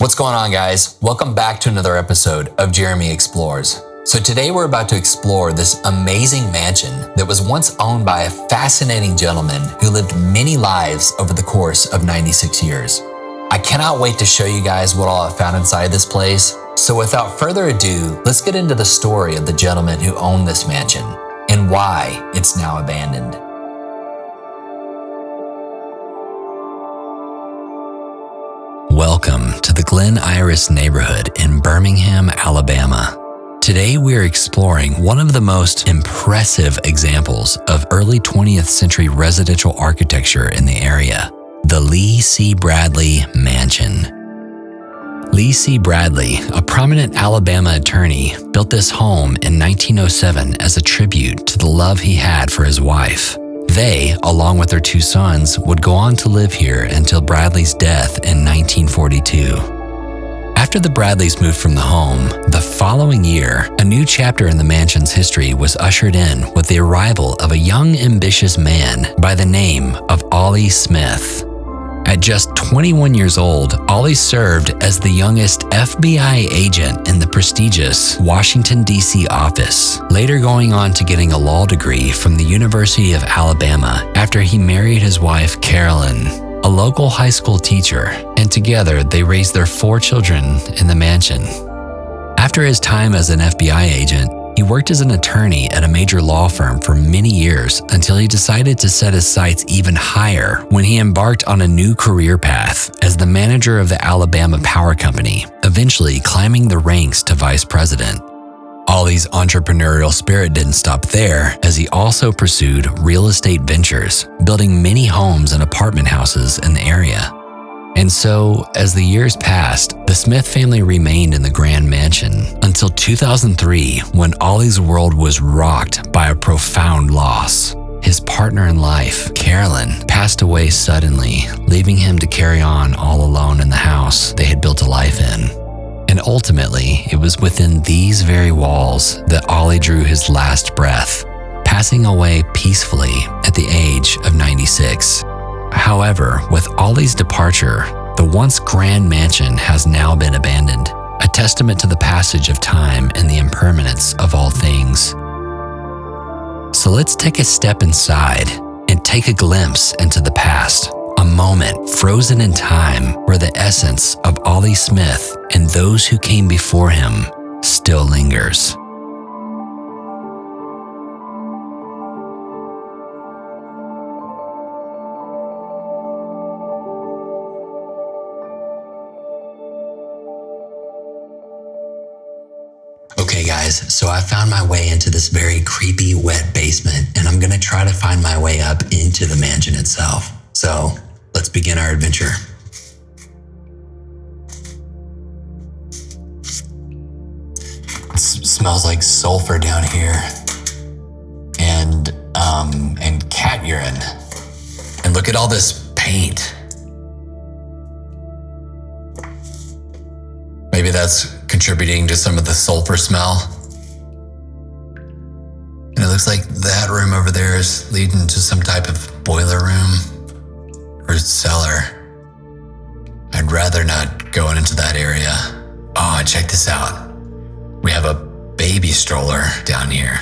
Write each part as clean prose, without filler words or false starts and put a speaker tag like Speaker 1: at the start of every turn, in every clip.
Speaker 1: What's going on, guys? Welcome back to another episode of Jeremy Explores. So today we're about to explore this amazing mansion that was once owned by a fascinating gentleman who lived many lives over the course of 96 years. I cannot wait to show you guys what all I found inside this place. So without further ado, let's get into the story of the gentleman who owned this mansion and why it's now abandoned. Welcome to the Glen Iris neighborhood in Birmingham, Alabama. Today we are exploring one of the most impressive examples of early 20th century residential architecture in the area, the Lee C. Bradley Mansion. Lee C. Bradley, a prominent Alabama attorney, built this home in 1907 as a tribute to the love he had for his wife. They, along with their two sons, would go on to live here until Bradley's death in 1942. After the Bradleys moved from the home, the following year, a new chapter in the mansion's history was ushered in with the arrival of a young, ambitious man by the name of Ollie Smith. At just 21 years old, Ollie served as the youngest FBI agent in the prestigious Washington, D.C. office, later going on to getting a law degree from the University of Alabama after he married his wife, Carolyn, a local high school teacher, and together they raised their 4 children in the mansion. After his time as an FBI agent, he worked as an attorney at a major law firm for many years until he decided to set his sights even higher when he embarked on a new career path as the manager of the Alabama Power Company, eventually climbing the ranks to vice president. Ollie's entrepreneurial spirit didn't stop there, as he also pursued real estate ventures, building many homes and apartment houses in the area. And so, as the years passed, the Smith family remained in the grand mansion until 2003, when Ollie's world was rocked by a profound loss. His partner in life, Carolyn, passed away suddenly, leaving him to carry on all alone in the house they had built a life in. And ultimately, it was within these very walls that Ollie drew his last breath, passing away peacefully at the age of 96. However, with Ollie's departure, the once grand mansion has now been abandoned, a testament to the passage of time and the impermanence of all things. So let's take a step inside and take a glimpse into the past, a moment frozen in time where the essence of Ollie Smith and those who came before him still lingers. Okay guys, so I found my way into this very creepy, wet basement, and I'm gonna try to find my way up into the mansion itself. So let's begin our adventure. It smells like sulfur down here, and cat urine. And look at all this paint. Maybe that's contributing to some of the sulfur smell. And it looks like that room over there is leading to some type of boiler room or cellar. I'd rather not go into that area. Oh, check this out. We have a baby stroller down here.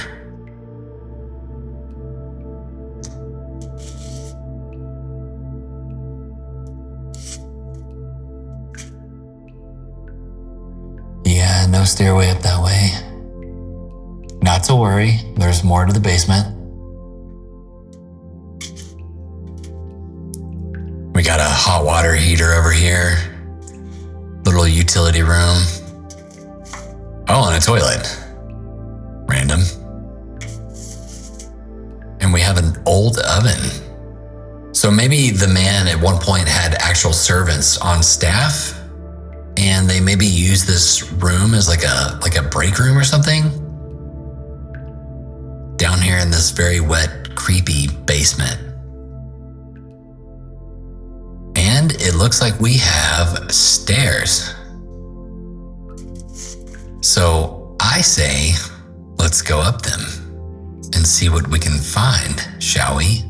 Speaker 1: No stairway up that way. Not to worry, there's more to the basement. We got a hot water heater over here. Little utility room. Oh, and a toilet. Random. And we have an old oven. So maybe the man at one point had actual servants on staff, and they maybe use this room as like a break room or something. Down here in this very wet, creepy basement. And it looks like we have stairs. So I say, let's go up them and see what we can find, shall we?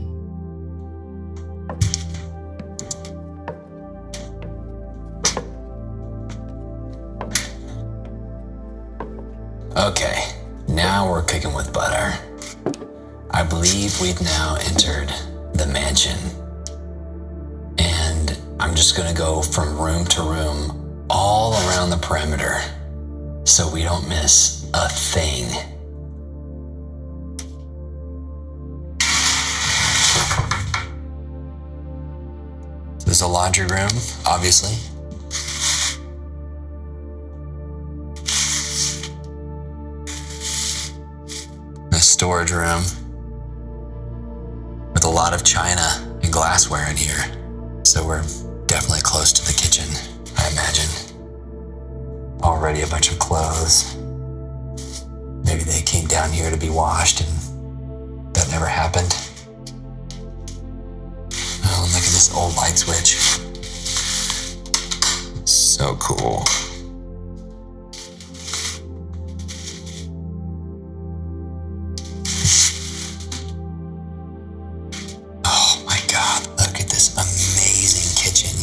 Speaker 1: Okay, now we're cooking with butter. I believe we've now entered the mansion. And I'm just gonna go from room to room all around the perimeter so we don't miss a thing. There's a laundry room, obviously. A storage room with a lot of china and glassware in here. So we're definitely close to the kitchen, I imagine. Already a bunch of clothes. Maybe they came down here to be washed and that never happened. Oh, and look at this old light switch. So cool. Oh my God, look at this amazing kitchen.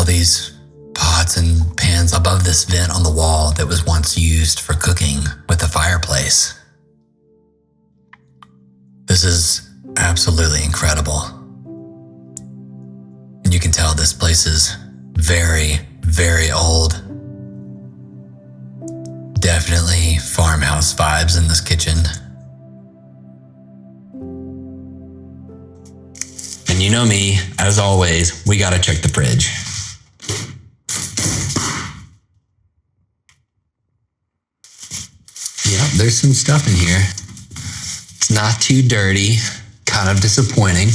Speaker 1: These pots and pans above this vent on the wall that was once used for cooking with the fireplace. This is absolutely incredible. And you can tell this place is very, very old. Definitely farmhouse vibes in this kitchen. And you know me, as always, we gotta check the fridge. Yep, there's some stuff in here. It's not too dirty, kind of disappointing.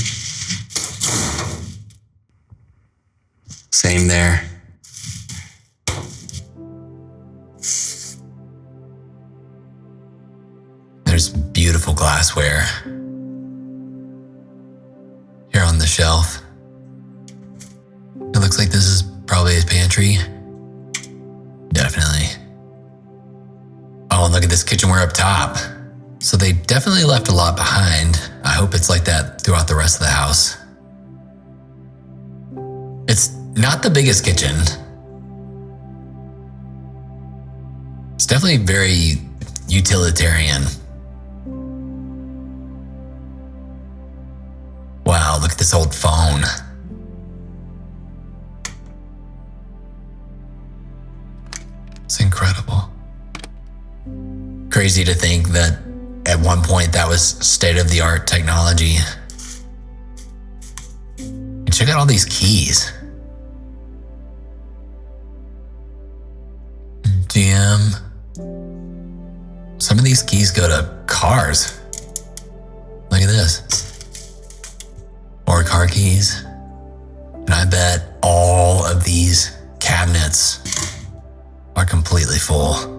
Speaker 1: Same there. There's beautiful glassware here on the shelf. It looks like this is probably a pantry. Definitely. Oh, and look at this kitchenware up top. So they definitely left a lot behind. I hope it's like that throughout the rest of the house. It's not the biggest kitchen. It's definitely very utilitarian. Wow, look at this old phone. It's incredible. Crazy to think that at one point that was state-of-the-art technology. And check out all these keys. GM. Some of these keys go to cars. Look at this. Or car keys. And I bet all of these cabinets are completely full.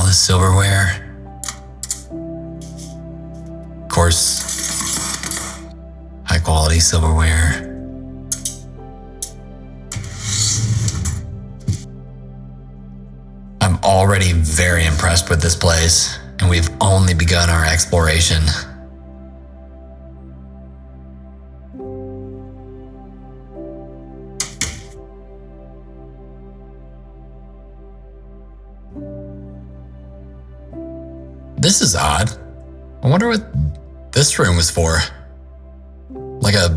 Speaker 1: This silverware. Of course, high quality silverware. I'm already very impressed with this place, and we've only begun our exploration. This is odd. I wonder what this room was for. Like a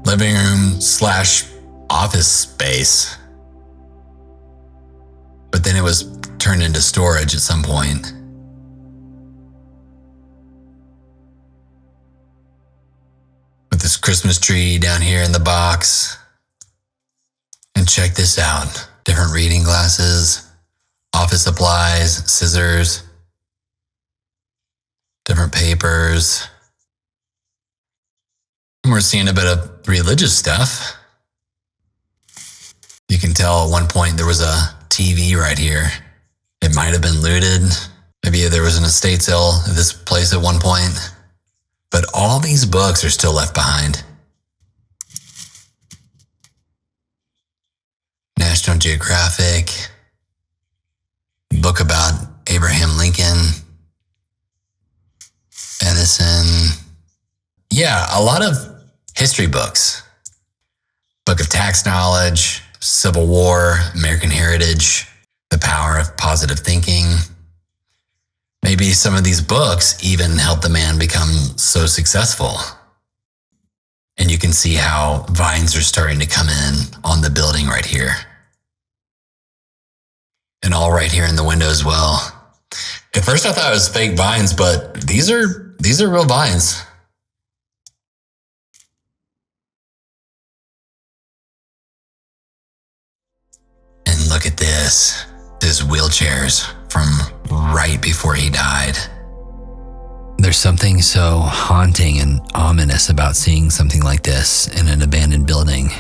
Speaker 1: living room / office space. But then it was turned into storage at some point. With this Christmas tree down here in the box. And check this out. Different reading glasses, office supplies, scissors, different papers. And we're seeing a bit of religious stuff. You can tell at one point there was a TV right here. It might have been looted. Maybe there was an estate sale at this place at one point. But all these books are still left behind. National Geographic, book about Abraham Lincoln, Edison. Yeah, a lot of history books. Book of tax knowledge, Civil War, American heritage, the power of positive thinking. Maybe some of these books even helped the man become so successful. And you can see how vines are starting to come in on the building right here. And all right here in the window as well. At first I thought it was fake vines, but these are real vines. And look at this. His wheelchairs from right before he died. There's something so haunting and ominous about seeing something like this in an abandoned building.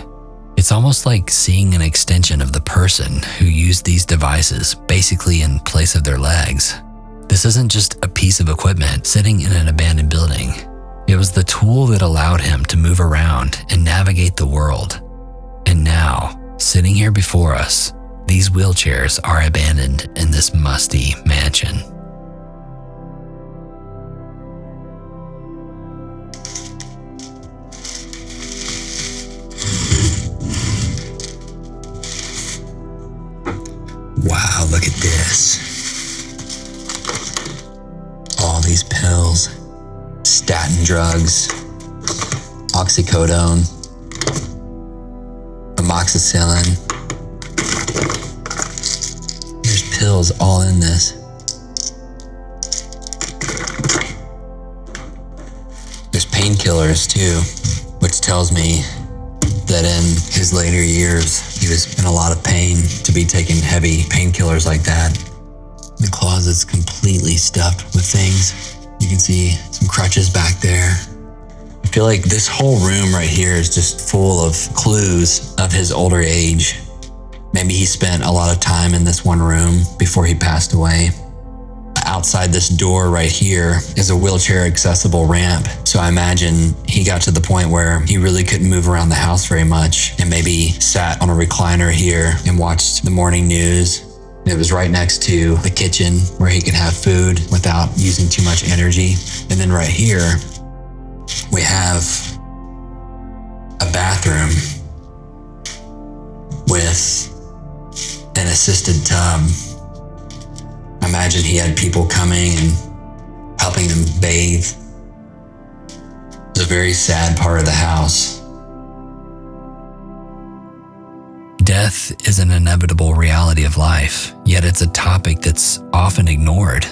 Speaker 1: It's almost like seeing an extension of the person who used these devices basically in place of their legs. This isn't just a piece of equipment sitting in an abandoned building. It was the tool that allowed him to move around and navigate the world. And now, sitting here before us, these wheelchairs are abandoned in this musty mansion. Wow, look at this. All these pills, statin drugs, oxycodone, amoxicillin. There's pills all in this. There's painkillers too, which tells me that in his later years, he was in a lot of pain to be taking heavy painkillers like that. The closet's completely stuffed with things. You can see some crutches back there. I feel like this whole room right here is just full of clues of his older age. Maybe he spent a lot of time in this one room before he passed away. Outside this door right here is a wheelchair accessible ramp. So I imagine he got to the point where he really couldn't move around the house very much and maybe sat on a recliner here and watched the morning news. It was right next to the kitchen where he could have food without using too much energy. And then right here, we have a bathroom with an assisted tub. I imagine he had people coming and helping them bathe. It's a very sad part of the house. Death is an inevitable reality of life, yet it's a topic that's often ignored.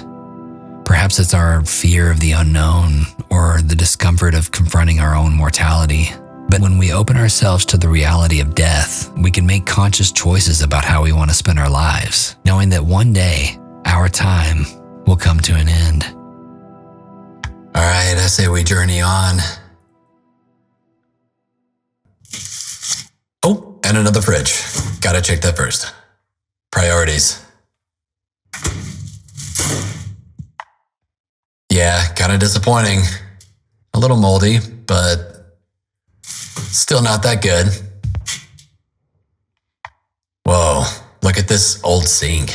Speaker 1: Perhaps it's our fear of the unknown or the discomfort of confronting our own mortality. But when we open ourselves to the reality of death, we can make conscious choices about how we want to spend our lives, knowing that one day, our time will come to an end. All right, I say we journey on. Oh, and another fridge. Gotta check that first. Priorities. Yeah, kind of disappointing. A little moldy, but still not that good. Whoa, look at this old sink.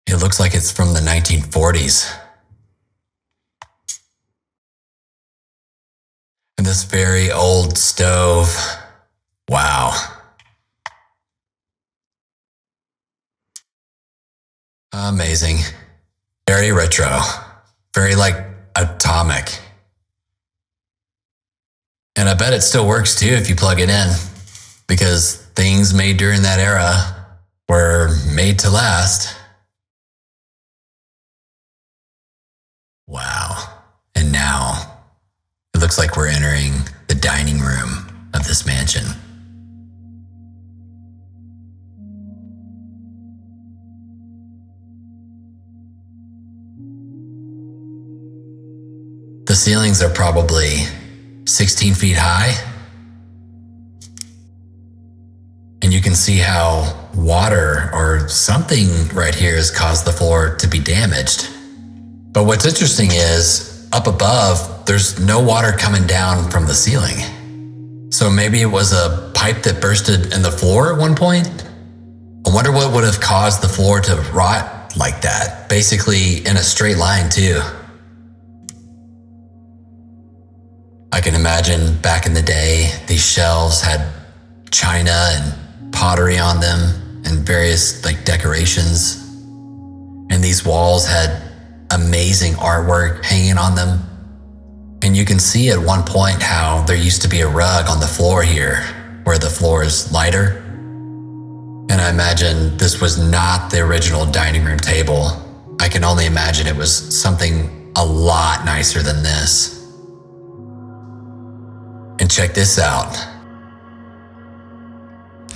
Speaker 1: It looks like it's from the 1940s. And this very old stove. Wow. Amazing. Very retro. Very like atomic. And I bet it still works too if you plug it in, because things made during that era were made to last. Wow. And now it looks like we're entering the dining room of this mansion. The ceilings are probably 16 feet high. And you can can see how water or something right here has caused the floor to be damaged. But what's interesting is up above, there's no water coming down from the ceiling. So maybe it was a pipe that bursted in the floor at one point? I wonder what would have caused the floor to rot like that, basically in a straight line too. I can imagine back in the day, these shelves had china and pottery on them and various decorations. And these walls had amazing artwork hanging on them. And you can see at one point how there used to be a rug on the floor here where the floor is lighter. And I imagine this was not the original dining room table. I can only imagine it was something a lot nicer than this. And check this out.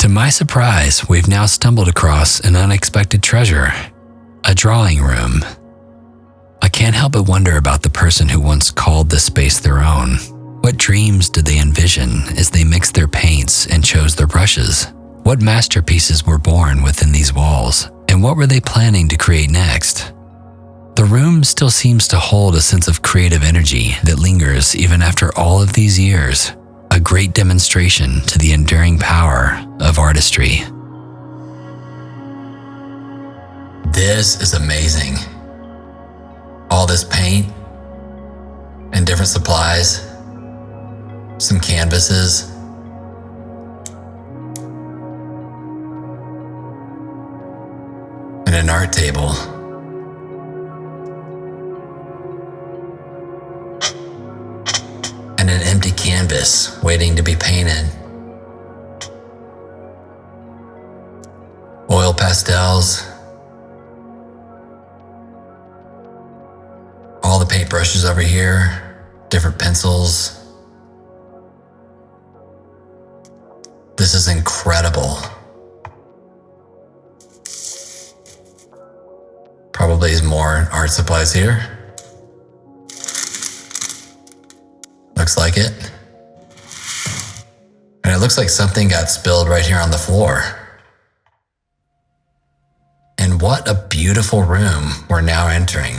Speaker 1: To my surprise, we've now stumbled across an unexpected treasure, a drawing room. I can't help but wonder about the person who once called this space their own. What dreams did they envision as they mixed their paints and chose their brushes? What masterpieces were born within these walls, and what were they planning to create next? The room still seems to hold a sense of creative energy that lingers even after all of these years, a great demonstration to the enduring power of artistry. This is amazing. All this paint and different supplies, some canvases, and an art table. And an empty canvas waiting to be painted. Oil pastels. All the paintbrushes over here, different pencils. This is incredible. Probably is more art supplies here. Looks like it. And it looks like something got spilled right here on the floor. And what a beautiful room we're now entering.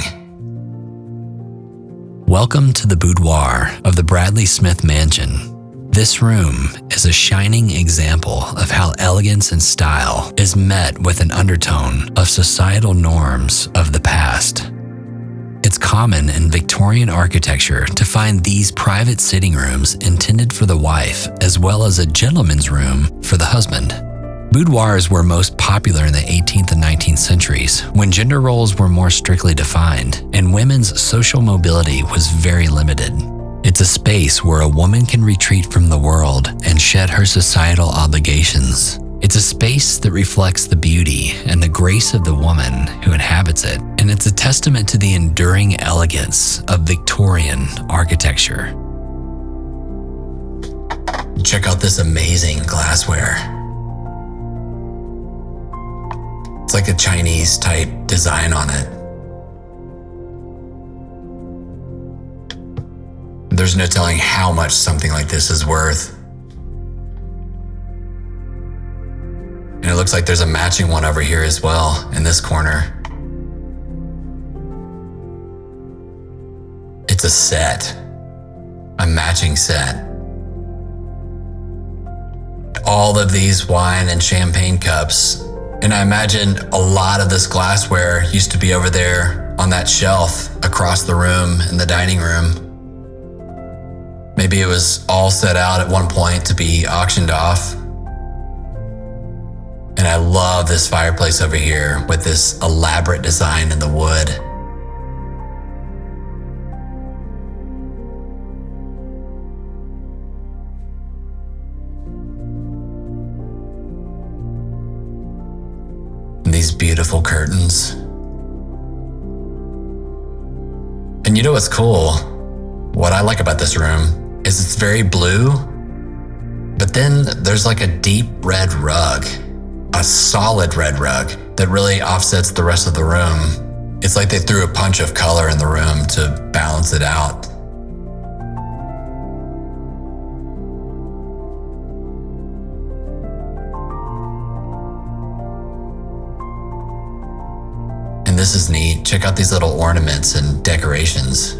Speaker 1: Welcome to the boudoir of the Bradley Smith Mansion. This room is a shining example of how elegance and style is met with an undertone of societal norms of the past. It's common in Victorian architecture to find these private sitting rooms intended for the wife as well as a gentleman's room for the husband. Boudoirs were most popular in the 18th and 19th centuries when gender roles were more strictly defined and women's social mobility was very limited. It's a space where a woman can retreat from the world and shed her societal obligations. It's a space that reflects the beauty and the grace of the woman who inhabits it, and it's a testament to the enduring elegance of Victorian architecture. Check out this amazing glassware. It's like a Chinese type design on it. There's no telling how much something like this is worth. And it looks like there's a matching one over here as well in this corner. It's a set, a matching set. All of these wine and champagne cups. And I imagine a lot of this glassware used to be over there on that shelf across the room in the dining room. Maybe it was all set out at one point to be auctioned off. And I love this fireplace over here with this elaborate design in the wood. And these beautiful curtains. And you know what's cool? What I like about this room is it's very blue, but then there's like a deep red rug, a solid red rug that really offsets the rest of the room. It's like they threw a punch of color in the room to balance it out. And this is neat. Check out these little ornaments and decorations.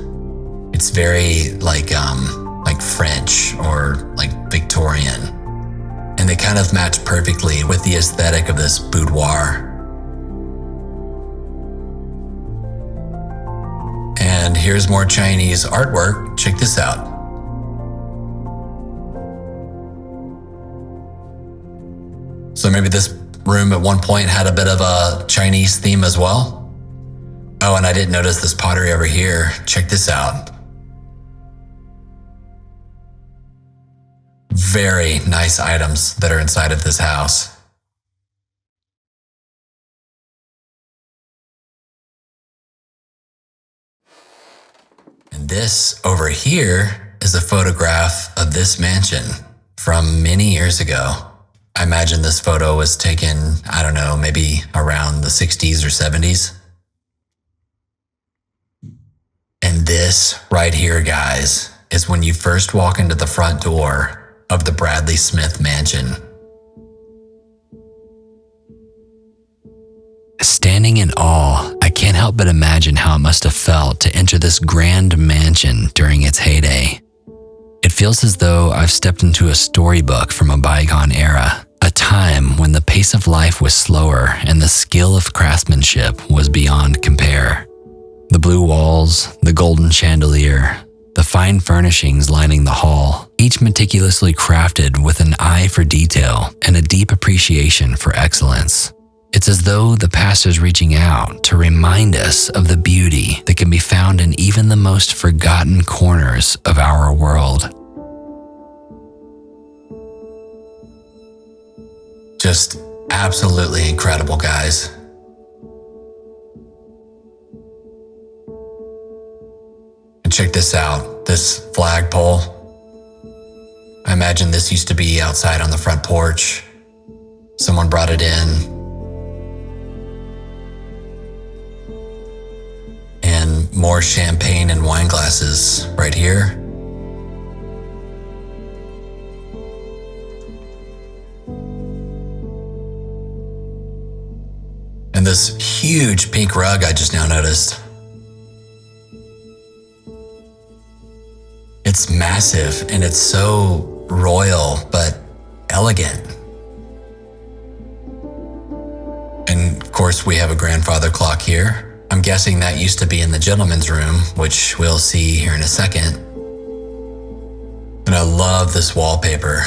Speaker 1: It's very like French or like Victorian. And they kind of match perfectly with the aesthetic of this boudoir. And here's more Chinese artwork. Check this out. So maybe this room at one point had a bit of a Chinese theme as well. Oh, and I didn't notice this pottery over here. Check this out. Very nice items that are inside of this house. And this over here is a photograph of this mansion from many years ago. I imagine this photo was taken, I don't know, maybe around the 60s or 70s. And this right here, guys, is when you first walk into the front door of the Bradley Smith mansion. Standing in awe, I can't help but imagine how it must have felt to enter this grand mansion during its heyday. It feels as though I've stepped into a storybook from a bygone era, a time when the pace of life was slower and the skill of craftsmanship was beyond compare. The blue walls, the golden chandelier, the fine furnishings lining the hall, each meticulously crafted with an eye for detail and a deep appreciation for excellence. It's as though the past is reaching out to remind us of the beauty that can be found in even the most forgotten corners of our world. Just absolutely incredible, guys. And check this out, this flagpole. I imagine this used to be outside on the front porch. Someone brought it in. And more champagne and wine glasses right here. And this huge pink rug I just now noticed. It's massive and it's so royal but elegant. And of course we have a grandfather clock here. I'm guessing that used to be in the gentleman's room, which we'll see here in a second. And I love this wallpaper.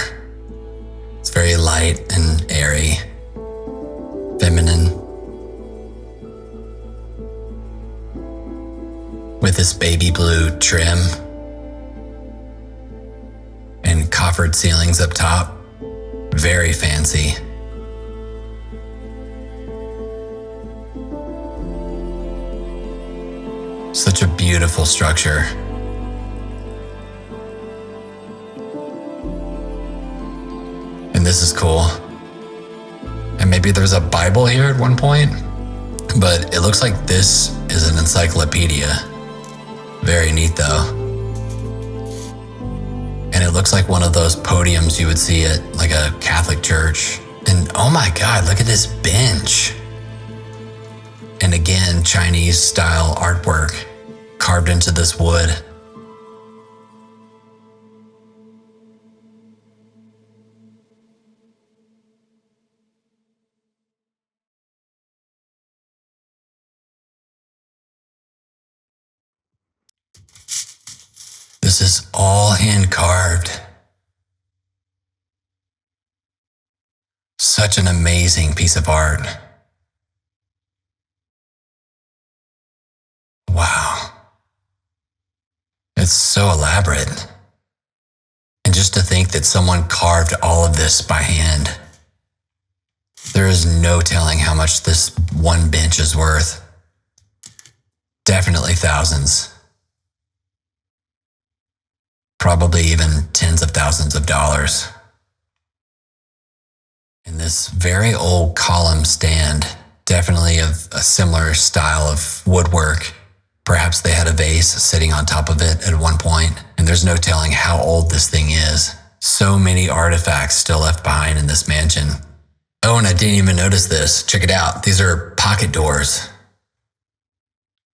Speaker 1: It's very light and airy, feminine. With this baby blue trim and coffered ceilings up top. Very fancy. Such a beautiful structure. And this is cool. And maybe there's a Bible here at one point, but it looks like this is an encyclopedia. Very neat though. And it looks like one of those podiums you would see at like a Catholic church. And oh my God, look at this bench. And again, Chinese style artwork carved into this wood. This is all hand carved. Such an amazing piece of art. Wow. It's so elaborate. And just to think that someone carved all of this by hand. There is no telling how much this one bench is worth. Definitely thousands. Probably even tens of thousands of dollars. And this very old column stand, definitely of a similar style of woodwork. Perhaps they had a vase sitting on top of it at one point, and there's no telling how old this thing is. So many artifacts still left behind in this mansion. Oh, and I didn't even notice this. Check it out. These are pocket doors.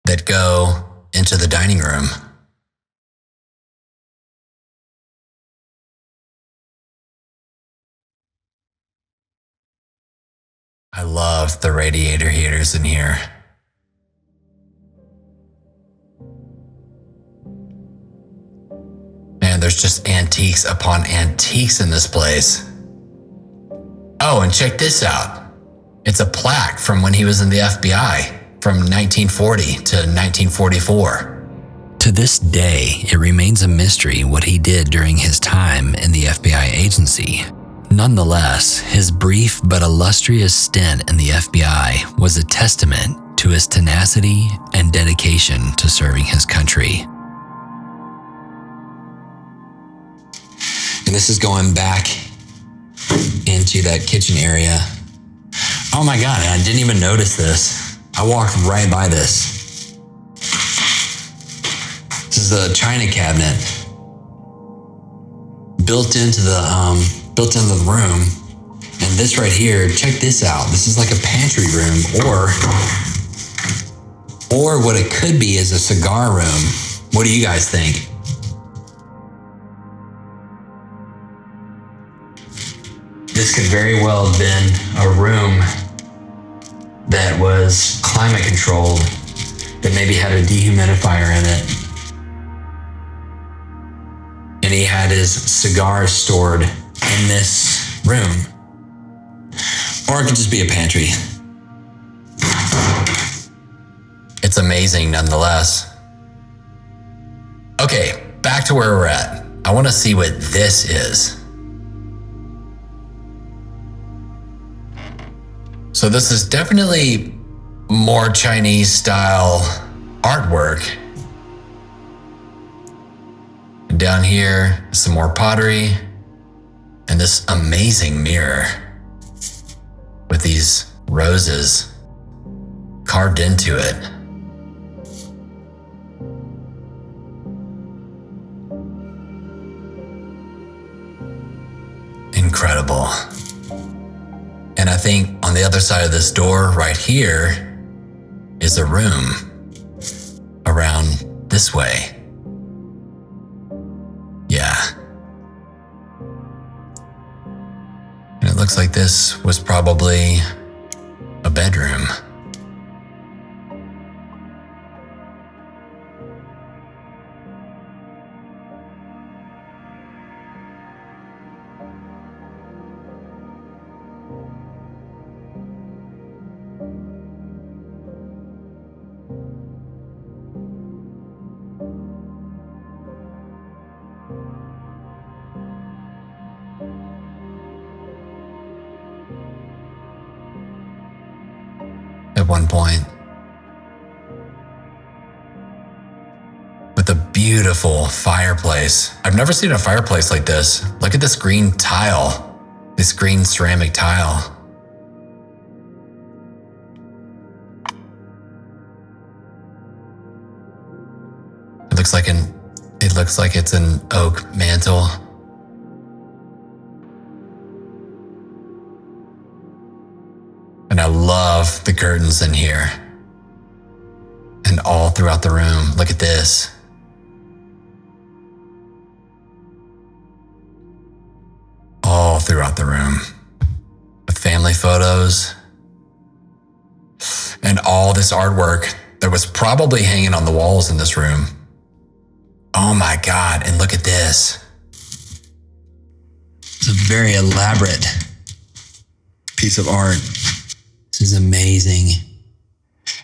Speaker 1: that go into the dining room. I love the radiator heaters in here. Man, there's just antiques upon antiques in this place. Oh, and check this out. It's a plaque from when he was in the FBI from 1940 to 1944. To this day, it remains a mystery what he did during his time in the FBI agency. Nonetheless, his brief but illustrious stint in the FBI was a testament to his tenacity and dedication to serving his country. And this is going back into that kitchen area. Oh my God, I didn't even notice this. I walked right by this. This is a china cabinet built into the room. And this right here, check this out. This is like a pantry room, or what it could be is a cigar room. What do you guys think? This could very well have been a room that was climate controlled, that maybe had a dehumidifier in it. And he had his cigars stored in this room. Or it could just be a pantry. It's amazing nonetheless. Okay, back to where we're at. I want to see what this is. So this is definitely more Chinese style artwork. And down here, some more pottery and this amazing mirror with these roses carved into it. Incredible. And I think on the other side of this door right here is a room around this way. Yeah. And it looks like this was probably a bedroom. At one point, with a beautiful fireplace. I've never seen a fireplace like this. Look at this green tile, this green ceramic tile. It looks like it's an oak mantle. And I love the curtains in here and all throughout the room. Look at this. All throughout the room with family photos and all this artwork that was probably hanging on the walls in this room. Oh my God, and look at this. It's a very elaborate piece of art. This is amazing.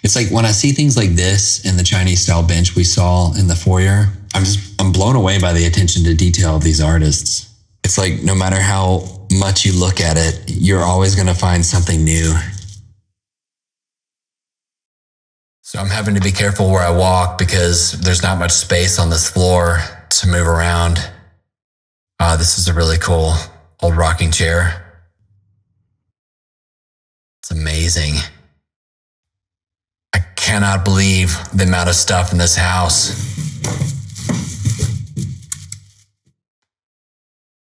Speaker 1: It's like when I see things like this in the Chinese style bench we saw in the foyer, I'm blown away by the attention to detail of these artists. It's like no matter how much you look at it, you're always going to find something new. So I'm having to be careful where I walk because there's not much space on this floor to move around. This is a really cool old rocking chair. It's amazing. I cannot believe the amount of stuff in this house.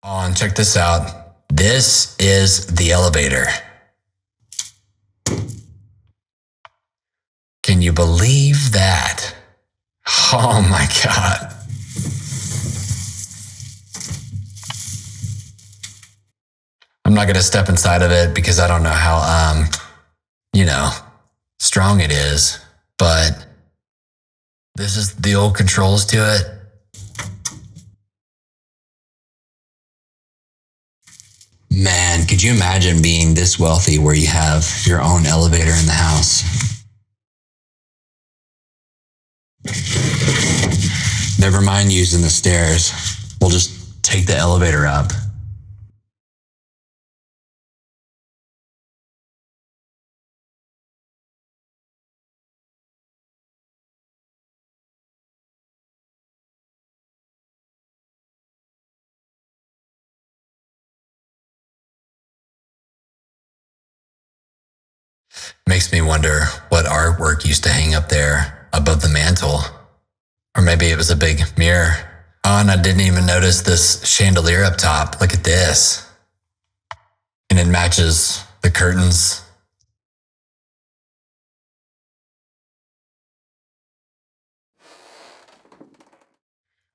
Speaker 1: Oh, and check this out. This is the elevator. Can you believe that? Oh my God. I'm not going to step inside of it because I don't know how, strong it is, but this is the old controls to it. Man, could you imagine being this wealthy where you have your own elevator in the house? Never mind using the stairs. We'll just take the elevator up. Makes me wonder what artwork used to hang up there above the mantle. Or maybe it was a big mirror. Oh, and I didn't even notice this chandelier up top. Look at this. And it matches the curtains.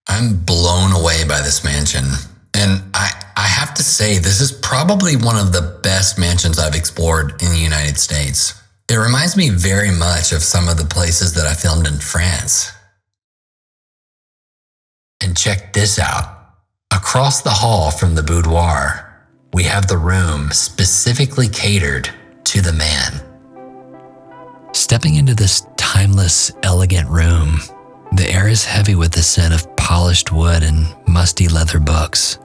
Speaker 1: I'm blown away by this mansion. And I have to say, this is probably one of the best mansions I've explored in the United States. It reminds me very much of some of the places that I filmed in France. And check this out. Across the hall from the boudoir, we have the room specifically catered to the man. Stepping into this timeless, elegant room, the air is heavy with the scent of polished wood and musty leather books.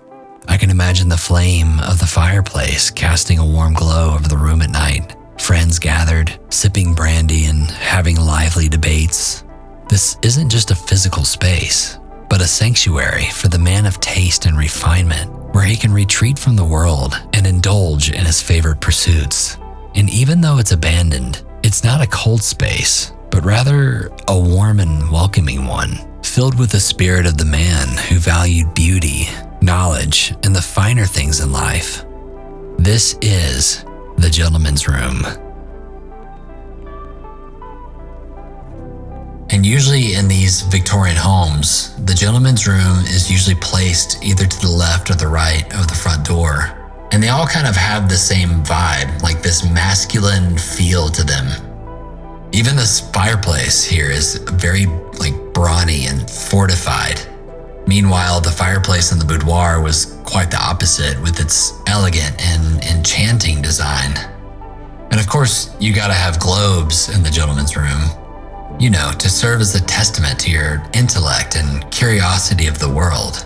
Speaker 1: I can imagine the flame of the fireplace casting a warm glow over the room at night. Friends gathered, sipping brandy and having lively debates. This isn't just a physical space, but a sanctuary for the man of taste and refinement, where he can retreat from the world and indulge in his favorite pursuits. And even though it's abandoned, it's not a cold space, but rather a warm and welcoming one, filled with the spirit of the man who valued beauty, knowledge, and the finer things in life. This is the gentleman's room. And usually in these Victorian homes, the gentleman's room is usually placed either to the left or the right of the front door. And they all kind of have the same vibe, like this masculine feel to them. Even this fireplace here is very brawny and fortified. Meanwhile, the fireplace in the boudoir was quite the opposite, with its elegant and enchanting design. And of course, you gotta have globes in the gentleman's room, to serve as a testament to your intellect and curiosity of the world.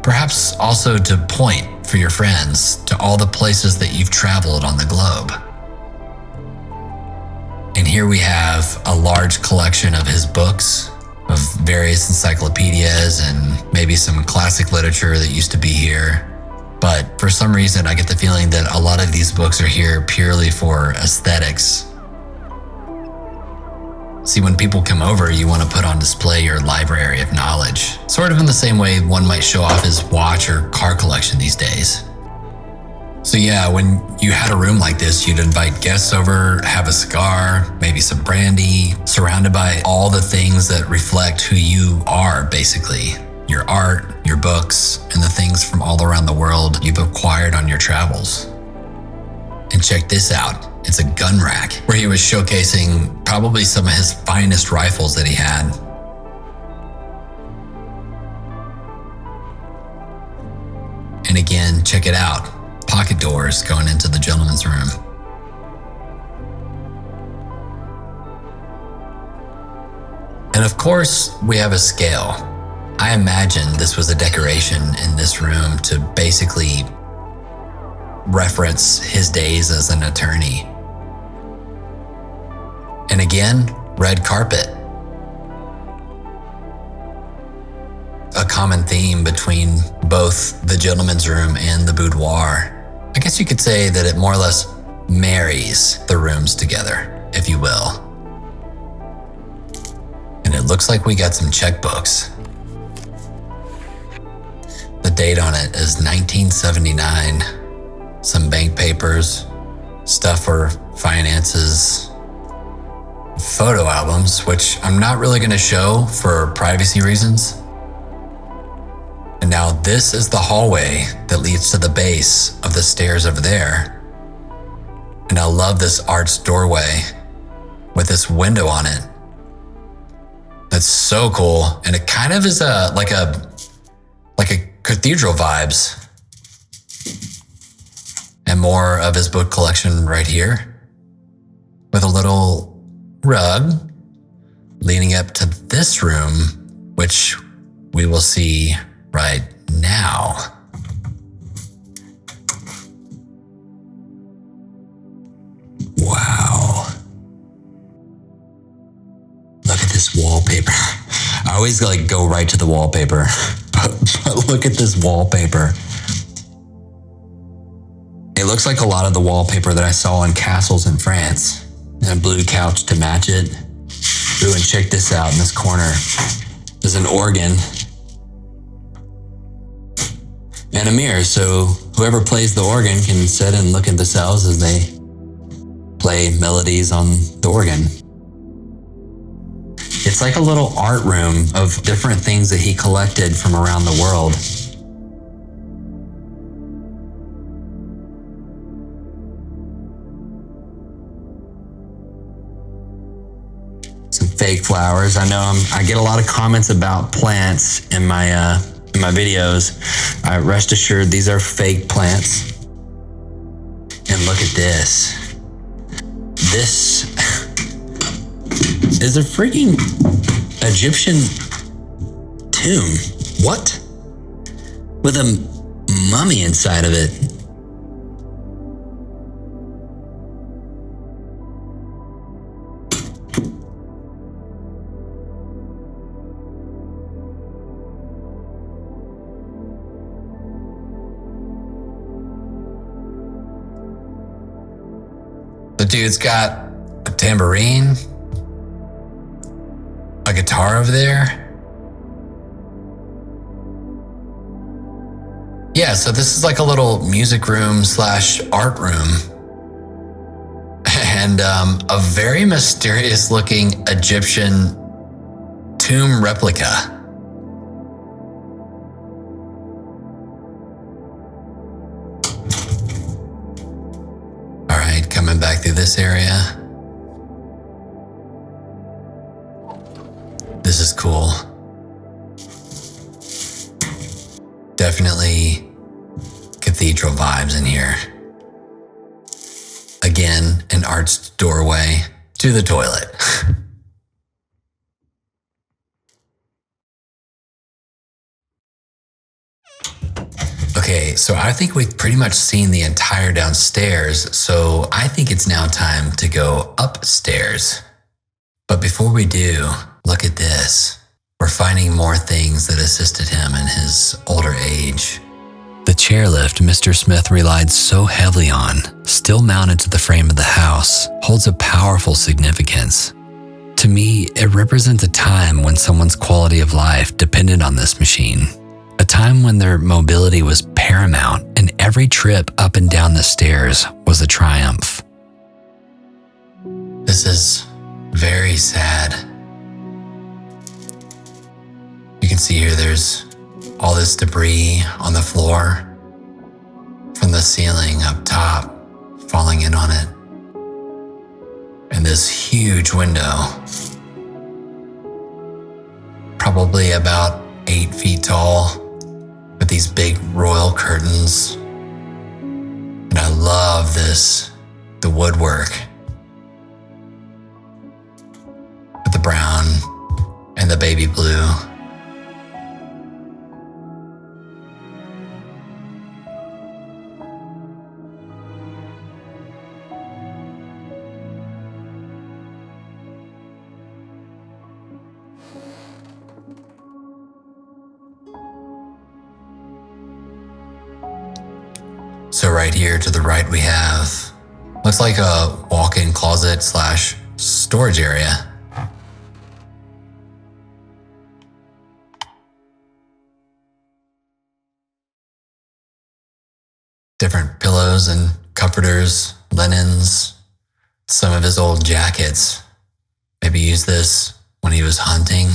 Speaker 1: Perhaps also to point for your friends to all the places that you've traveled on the globe. And here we have a large collection of his books, of various encyclopedias and maybe some classic literature that used to be here. But for some reason, I get the feeling that a lot of these books are here purely for aesthetics. See, when people come over, you want to put on display your library of knowledge, sort of in the same way one might show off his watch or car collection these days. So yeah, when you had a room like this, you'd invite guests over, have a cigar, maybe some brandy, surrounded by all the things that reflect who you are, basically. Your art, your books, and the things from all around the world you've acquired on your travels. And check this out. It's a gun rack where he was showcasing probably some of his finest rifles that he had. And again, check it out. Pocket doors going into the gentleman's room. And of course, we have a scale. I imagine this was a decoration in this room to basically reference his days as an attorney. And again, red carpet. A common theme between both the gentleman's room and the boudoir. I guess you could say that it more or less marries the rooms together, if you will. And it looks like we got some checkbooks. The date on it is 1979. Some bank papers, stuff for finances. photo albums, which I'm not really going to show for privacy reasons. And now this is the hallway that leads to the base of the stairs over there. And I love this arched doorway with this window on it. That's so cool. And it kind of is like a cathedral vibes. And more of his book collection right here, with a little rug leading up to this room, which we will see right now. Wow. Look at this wallpaper. I always go right to the wallpaper, but look at this wallpaper. It looks like a lot of the wallpaper that I saw in castles in France. And a blue couch to match it. Ooh, and check this out in this corner. There's an organ and a mirror, so whoever plays the organ can sit and look at themselves as they play melodies on the organ. It's like a little art room of different things that he collected from around the world. Some fake flowers. I know I get a lot of comments about plants in my videos. Rest assured, these are fake plants. And look at this. This is a freaking Egyptian tomb. What? With a mummy inside of it. The dude's got a tambourine, a guitar over there. Yeah, so this is like a little music room / art room. And a very mysterious looking Egyptian tomb replica. Coming back through this area. This is cool. Definitely cathedral vibes in here. Again, an arched doorway to the toilet. Okay, so I think we've pretty much seen the entire downstairs, so I think it's now time to go upstairs. But before we do, look at this. We're finding more things that assisted him in his older age. The chairlift Mr. Smith relied so heavily on, still mounted to the frame of the house, holds a powerful significance. To me, it represents a time when someone's quality of life depended on this machine. A time when their mobility was paramount and every trip up and down the stairs was a triumph. This is very sad. You can see here there's all this debris on the floor from the ceiling up top, falling in on it. And this huge window, probably about 8 feet tall, with these big royal curtains. And I love this, the woodwork with the brown and the baby blue. So right here to the right we have, looks like a walk-in closet / storage area. Different pillows and comforters, linens, some of his old jackets. Maybe use this when he was hunting.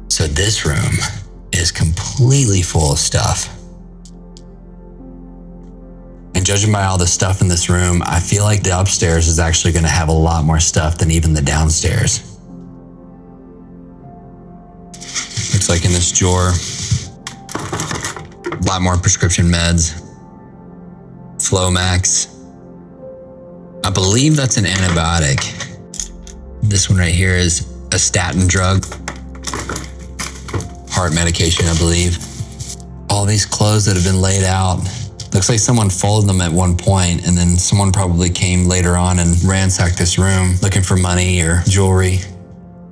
Speaker 1: So this room is completely full of stuff. And judging by all the stuff in this room, I feel like the upstairs is actually going to have a lot more stuff than even the downstairs. Looks like in this drawer, a lot more prescription meds. Flomax. I believe that's an antibiotic. This one right here is a statin drug. Heart medication, I believe. All these clothes that have been laid out. Looks like someone folded them at one point, and then someone probably came later on and ransacked this room looking for money or jewelry.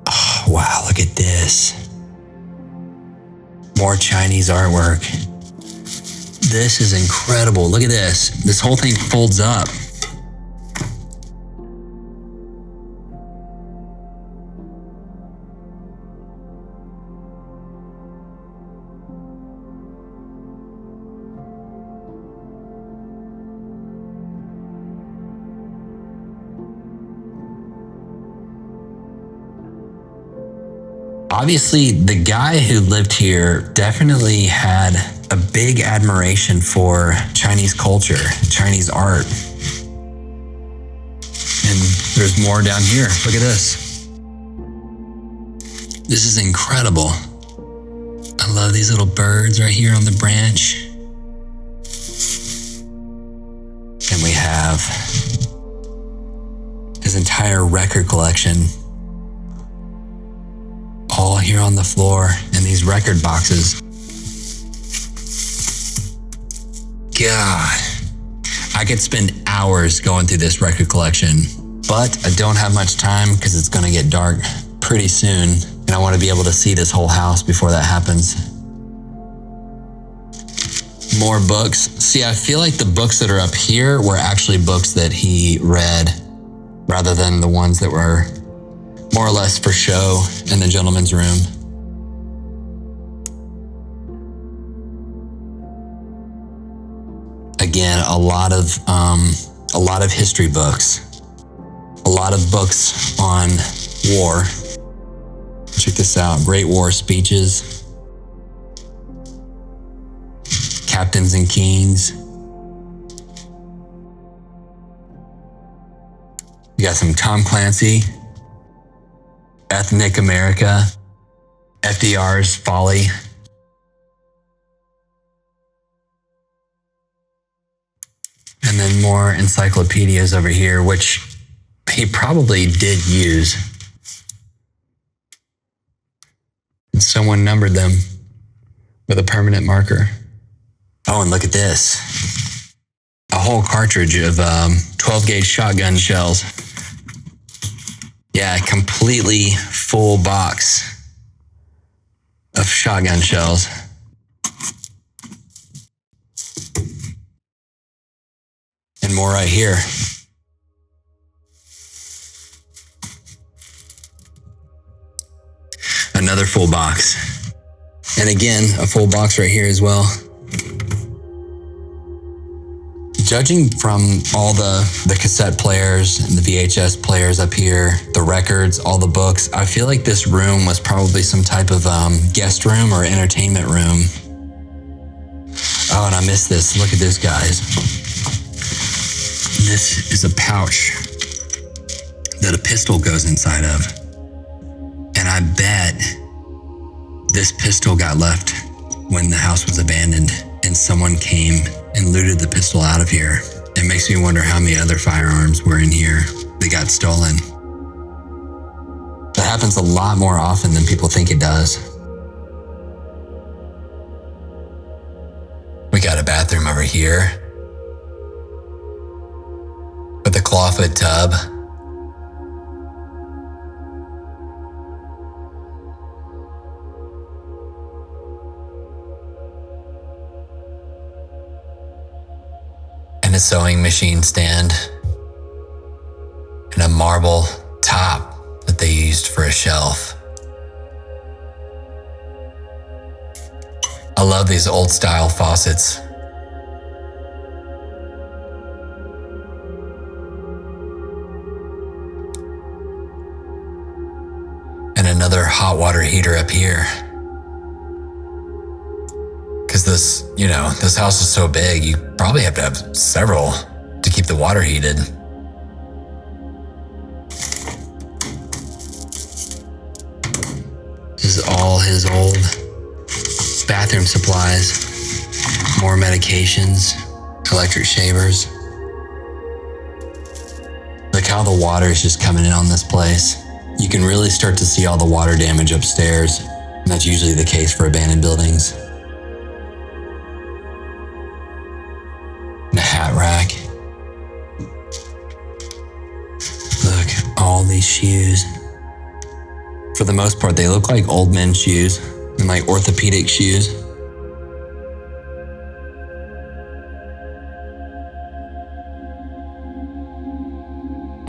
Speaker 1: Oh, wow, look at this. More Chinese artwork. This is incredible. Look at this. This whole thing folds up. Obviously, the guy who lived here definitely had a big admiration for Chinese culture, Chinese art. And there's more down here. Look at this. This is incredible. I love these little birds right here on the branch. And we have his entire record collection all here on the floor in these record boxes. God, I could spend hours going through this record collection, but I don't have much time because it's gonna get dark pretty soon, and I want to be able to see this whole house before that happens. More books. See, I feel like the books that are up here were actually books that he read rather than the ones that were more or less for show in the gentleman's room. Again, a lot of history books, a lot of books on war. Check this out, Great War speeches, captains and kings. You got some Tom Clancy, Ethnic America, FDR's Folly. And then more encyclopedias over here, which he probably did use. And someone numbered them with a permanent marker. Oh, and look at this. A whole cartridge of 12-gauge shotgun shells. Yeah, a completely full box of shotgun shells. And more right here. Another full box. And again, a full box right here as well. Judging from all the cassette players and the VHS players up here, the records, all the books, I feel like this room was probably some type of guest room or entertainment room. Oh, and I missed this. Look at this, guys. This is a pouch that a pistol goes inside of. And I bet this pistol got left when the house was abandoned and someone came and looted the pistol out of here. It makes me wonder how many other firearms were in here that got stolen. That happens a lot more often than people think it does. We got a bathroom over here with a clawfoot tub. And a sewing machine stand, and a marble top that they used for a shelf. I love these old style faucets. And another hot water heater up here. Because this house is so big, you probably have to have several to keep the water heated. This is all his old bathroom supplies, more medications, electric shavers. Look how the water is just coming in on this place. You can really start to see all the water damage upstairs, and that's usually the case for abandoned buildings. The hat rack. Look, all these shoes. For the most part, they look like old men's shoes and like orthopedic shoes.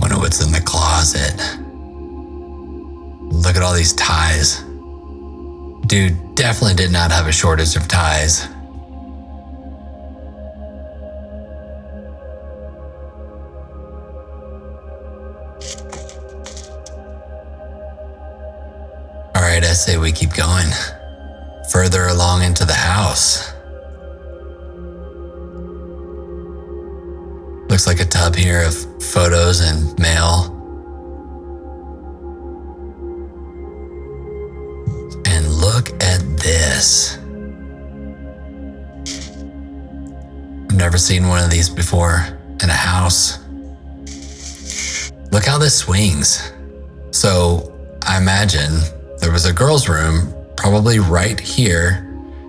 Speaker 1: Wonder what's in the closet. Look at all these ties. Dude definitely did not have a shortage of ties. All right, I say we keep going. Further along into the house. Looks like a tub here of photos and mail. And look at this. I've never seen one of these before in a house. Look how this swings. So I imagine there was a girl's room probably right here,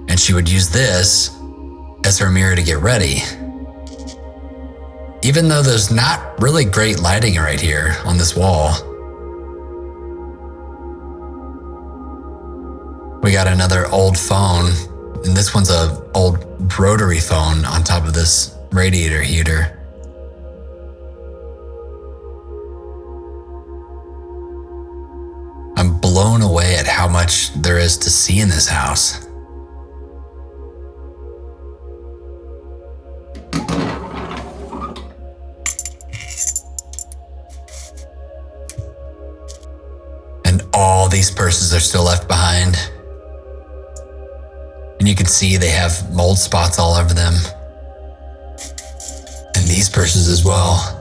Speaker 1: and she would use this as her mirror to get ready. Even though there's not really great lighting right here on this wall. We got another old phone, and this one's a old rotary phone on top of this radiator heater. I'm blown away at how much there is to see in this house. And all these purses are still left behind. And you can see they have mold spots all over them. And these purses as well.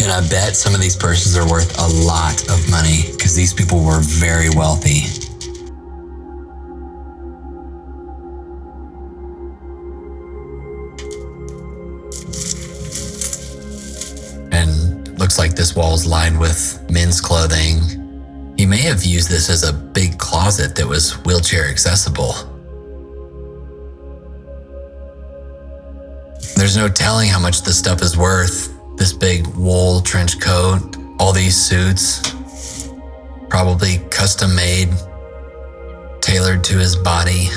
Speaker 1: And I bet some of these purses are worth a lot of money because these people were very wealthy. And looks like this wall is lined with men's clothing. He may have used this as a big closet that was wheelchair accessible. There's no telling how much this stuff is worth. This big wool trench coat, all these suits, probably custom made, tailored to his body.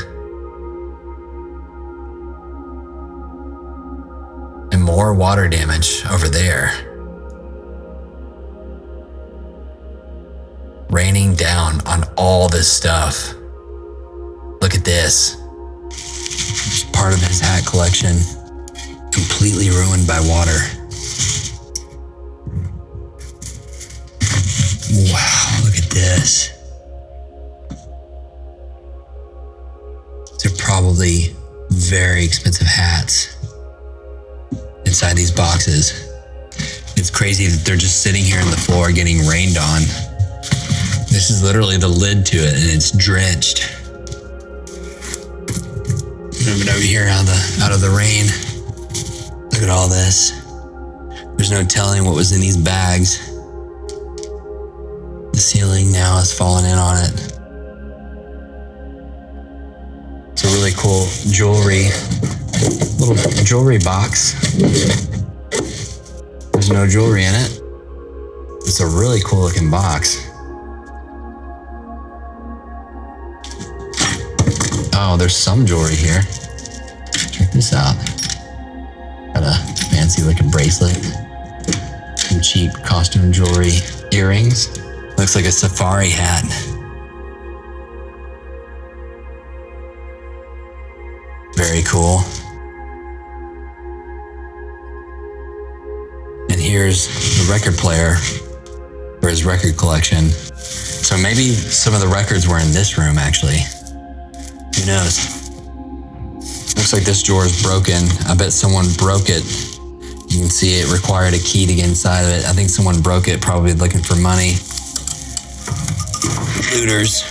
Speaker 1: And more water damage over there. Raining down on all this stuff. Look at this. Just part of his hat collection, completely ruined by water. Wow, look at this. They're probably very expensive hats inside these boxes. It's crazy that they're just sitting here on the floor getting rained on. This is literally the lid to it, and it's drenched. Moving over here out of the rain. Look at all this. There's no telling what was in these bags. The ceiling now has fallen in on it. It's a really cool little jewelry box. There's no jewelry in it. It's a really cool looking box. Oh, there's some jewelry here. Check this out. Got a fancy looking bracelet. Some cheap costume jewelry, earrings. Looks like a safari hat. Very cool. And here's the record player for his record collection. So maybe some of the records were in this room, actually. Who knows? Looks like this drawer is broken. I bet someone broke it. You can see it required a key to get inside of it. I think someone broke it, probably looking for money. Looters.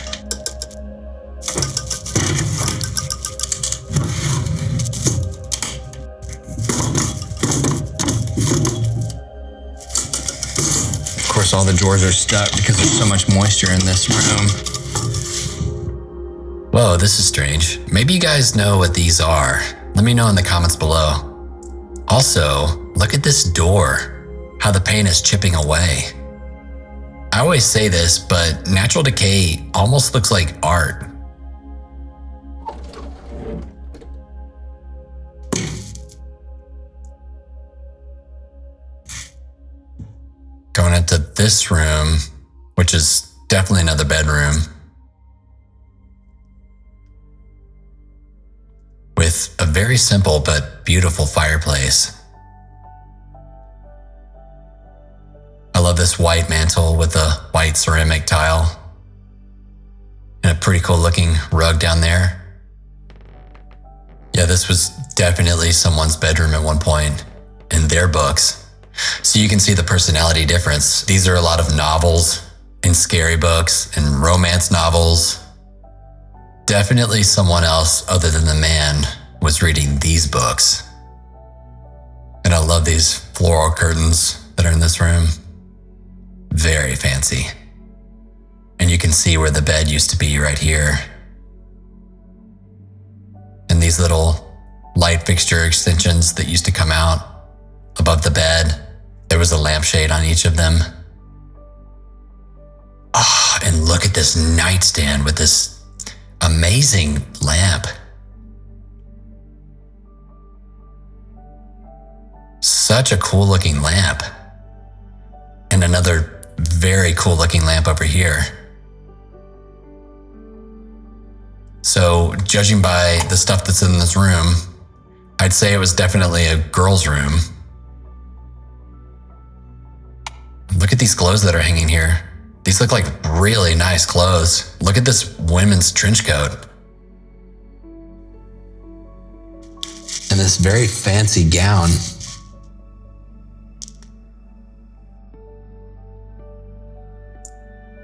Speaker 1: Of course, all the drawers are stuck because there's so much moisture in this room. Whoa, this is strange. Maybe you guys know what these are. Let me know in the comments below. Also, look at this door, how the paint is chipping away. I always say this, but natural decay almost looks like art. Going into this room, which is definitely another bedroom, with a very simple but beautiful fireplace. I love this white mantle with a white ceramic tile and a pretty cool looking rug down there. Yeah, this was definitely someone's bedroom at one point in their books. So you can see the personality difference. These are a lot of novels and scary books and romance novels. Definitely someone else other than the man was reading these books. And I love these floral curtains that are in this room. Very fancy. And you can see where the bed used to be right here. And these little light fixture extensions that used to come out above the bed. There was a lampshade on each of them. Ah, and look at this nightstand with this amazing lamp. Such a cool looking lamp. And another very cool looking lamp over here. So judging by the stuff that's in this room, I'd say it was definitely a girl's room. Look at these clothes that are hanging here. These look like really nice clothes. Look at this women's trench coat. And this very fancy gown.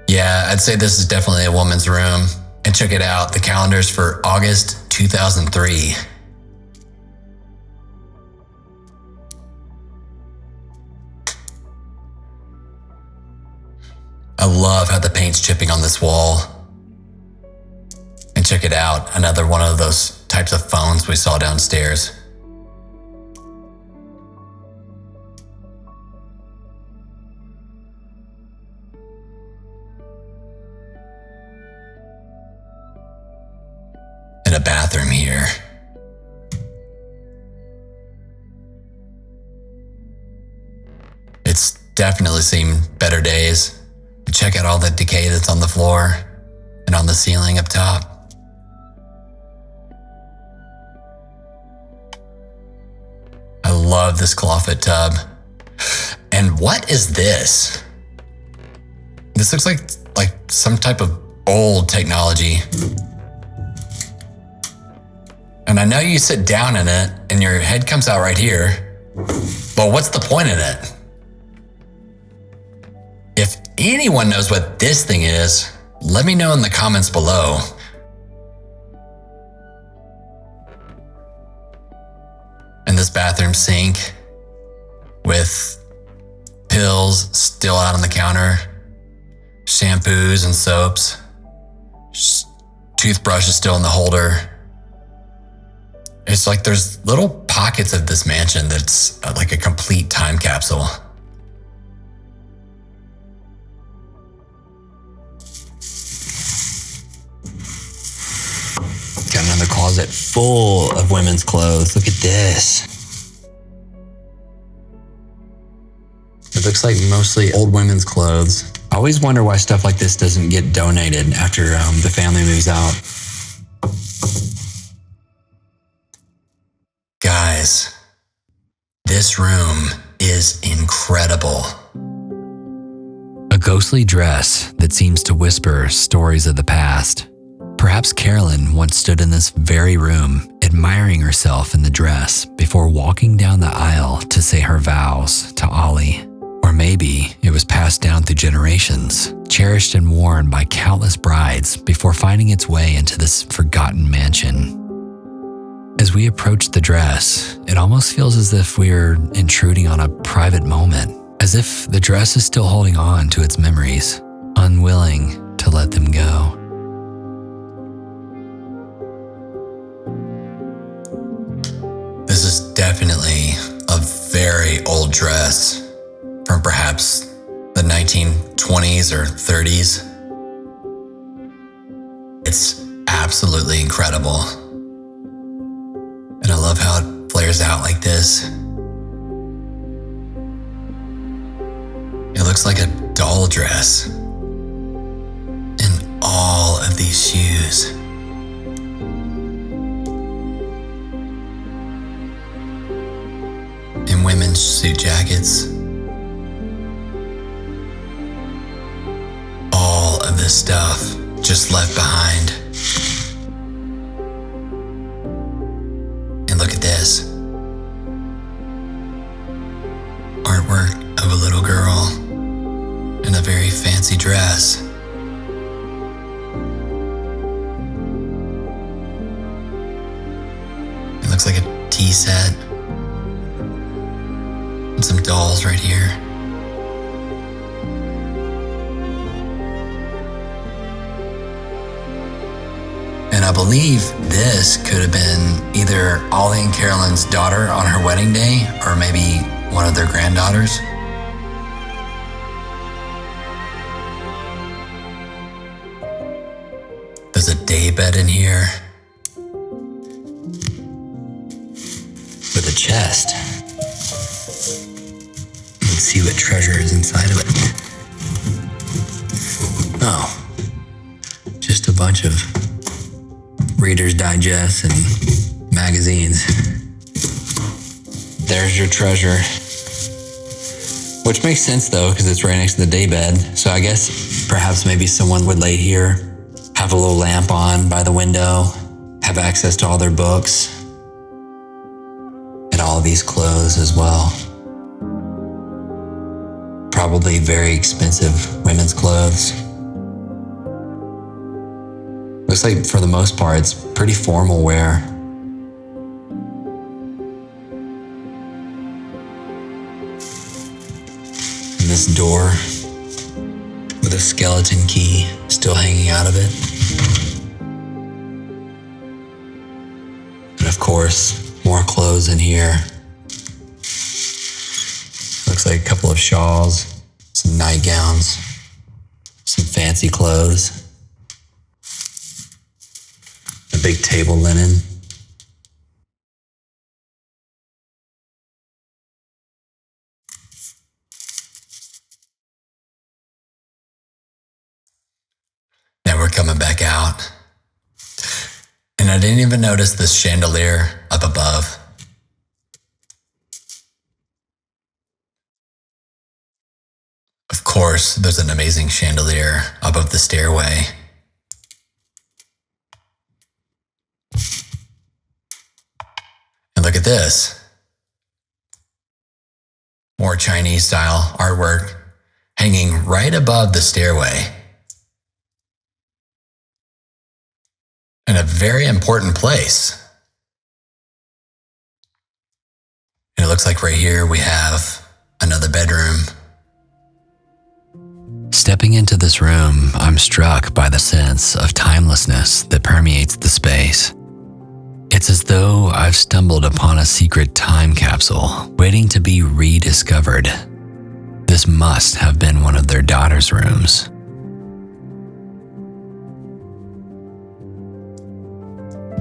Speaker 1: Yeah, I'd say this is definitely a woman's room. And check it out, the calendar's for August 2003. I love how the paint's chipping on this wall. And check it out, another one of those types of phones we saw downstairs. And a bathroom here. It's definitely seen better days. Check out all the decay that's on the floor and on the ceiling up top. I love this clawfoot tub. And what is this? This looks like some type of old technology. And I know you sit down in it and your head comes out right here, but what's the point in it? If anyone knows what this thing is, let me know in the comments below. And this bathroom sink with pills still out on the counter, shampoos and soaps, toothbrush is still in the holder. It's like there's little pockets of this mansion that's like a complete time capsule. Got another closet full of women's clothes. Look at this. It looks like mostly old women's clothes. I always wonder why stuff like this doesn't get donated after the family moves out. guys, this room is incredible. A ghostly dress that seems to whisper stories of the past. Perhaps Carolyn once stood in this very room, admiring herself in the dress before walking down the aisle to say her vows to Ollie. Or maybe it was passed down through generations, cherished and worn by countless brides before finding its way into this forgotten mansion. As we approach the dress, it almost feels as if we're intruding on a private moment, as if the dress is still holding on to its memories, unwilling to let them go. This is definitely a very old dress from perhaps the 1920s or 30s. It's absolutely incredible. And I love how it flares out like this. It looks like a doll dress. And all of these shoes. And women's suit jackets. All of this stuff just left behind. And look at this. Artwork of a little girl in a very fancy dress. It looks like a tea set. And some dolls right here. And I believe this could have been either Ollie and Carolyn's daughter on her wedding day, or maybe one of their granddaughters. There's a day bed in here with a chest. Let's see what treasure is inside of it. Oh, just a bunch of Reader's Digest and magazines. There's your treasure. Which makes sense though, because it's right next to the daybed. So I guess perhaps maybe someone would lay here, have a little lamp on by the window, have access to all their books, and all of these clothes as well. Probably very expensive women's clothes. Looks like for the most part, it's pretty formal wear. And this door with a skeleton key still hanging out of it. And of course, more clothes in here. Looks like a couple of shawls, some nightgowns, some fancy clothes. A big table linen. Now we're coming back out. And I didn't even notice this chandelier up above. Of course, there's an amazing chandelier above the stairway. And look at this. More Chinese style artwork hanging right above the stairway. In a very important place. And it looks like right here we have another bedroom. Stepping into this room, I'm struck by the sense of timelessness that permeates the space. It's as though I've stumbled upon a secret time capsule waiting to be rediscovered. This must have been one of their daughter's rooms.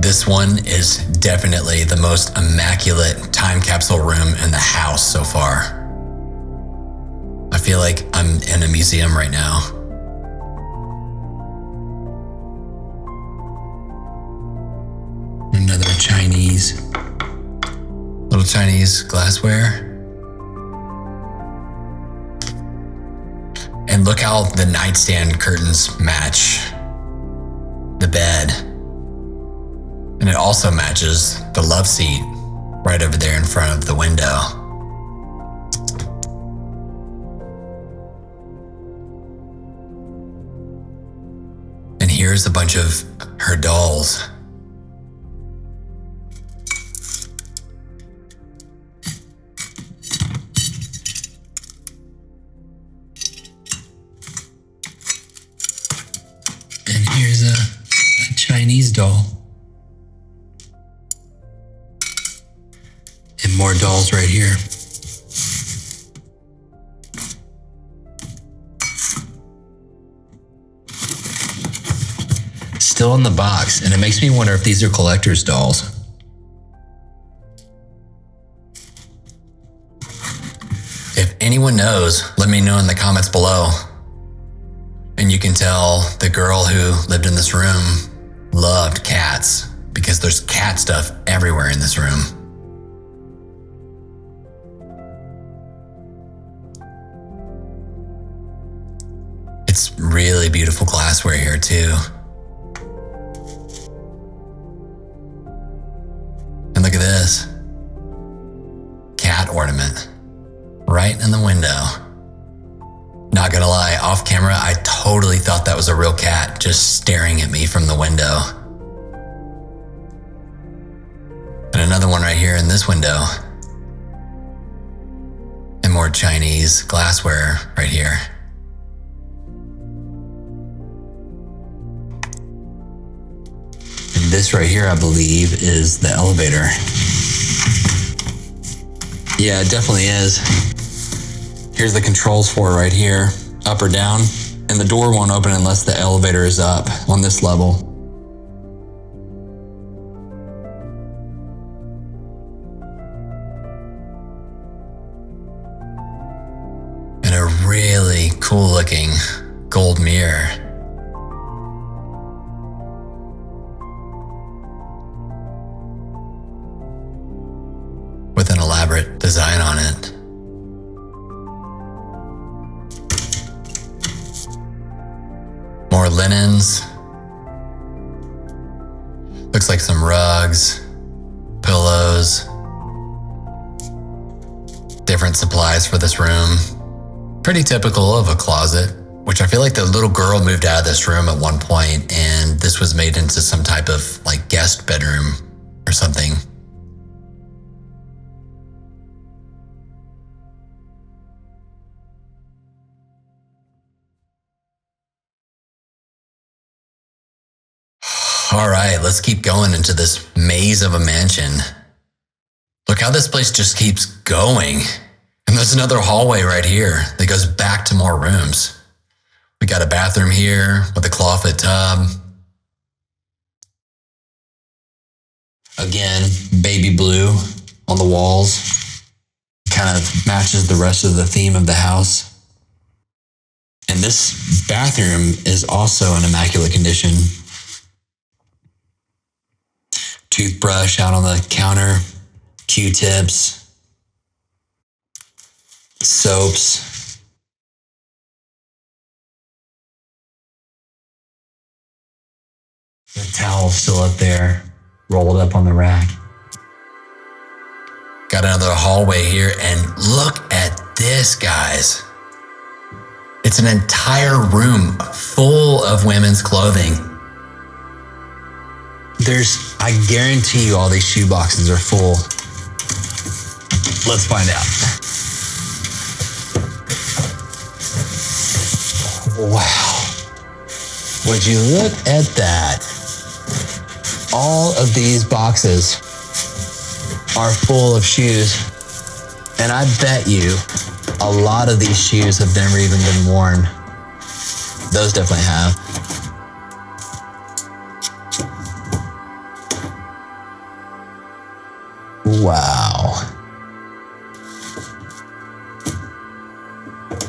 Speaker 1: This one is definitely the most immaculate time capsule room in the house so far. I feel like I'm in a museum right now. Another Chinese little Little Chinese glassware. And look how the nightstand curtains match the bed. And it also matches the love seat right over there in front of the window. And here's a bunch of her dolls. And here's a Chinese doll. And more dolls right here. Still in the box, and it makes me wonder if these are collector's dolls. If anyone knows, let me know in the comments below. And you can tell the girl who lived in this room loved cats, because there's cat stuff everywhere in this room. It's really beautiful glassware here too. And look at this. Cat ornament. Right in the window. Not gonna lie, off camera, I totally thought that was a real cat just staring at me from the window. And another one right here in this window. And more Chinese glassware right here. And this right here, I believe, is the elevator. Yeah, it definitely is. Here's the controls for it right here, up or down, and the door won't open unless the elevator is up on this level. And a really cool looking gold mirror. With an elaborate design on it. More linens. Looks like some rugs, pillows, different supplies for this room. Pretty typical of a closet, which I feel like the little girl moved out of this room at one point and this was made into some type of like guest bedroom or something. All right, let's keep going into this maze of a mansion. Look how this place just keeps going. And there's another hallway right here that goes back to more rooms. We got a bathroom here with a clawfoot tub. Again, baby blue on the walls. Kind of matches the rest of the theme of the house. And this bathroom is also in immaculate condition. Toothbrush out on the counter, Q-tips, soaps. The towel's still up there, rolled up on the rack. Got another hallway here, and look at this, guys. It's an entire room full of women's clothing. I guarantee you all these shoe boxes are full. Let's find out. Wow. Would you look at that? All of these boxes are full of shoes. And I bet you a lot of these shoes have never even been worn. Those definitely have. Wow.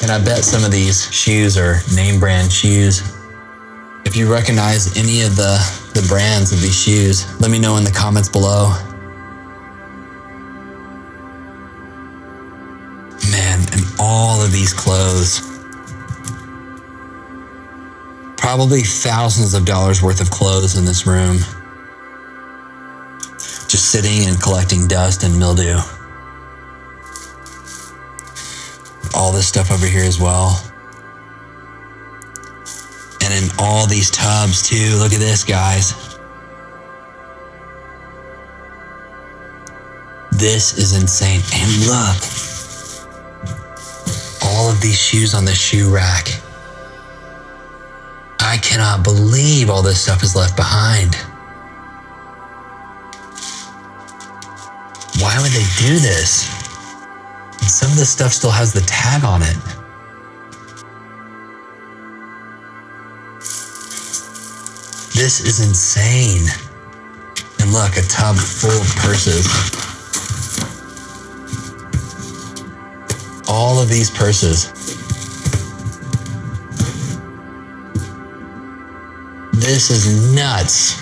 Speaker 1: And I bet some of these shoes are name brand shoes. If you recognize any of the brands of these shoes, let me know in the comments below. of these clothes. Probably thousands of dollars worth of clothes in this room. Just sitting and collecting dust and mildew. All this stuff over here as well. And in all these tubs too. Look at this, guys. This is insane. And look. All of these shoes on the shoe rack. I cannot believe all this stuff is left behind. Why would they do this? And some of this stuff still has the tag on it. This is insane. And look, a tub full of purses. All of these purses. This is nuts.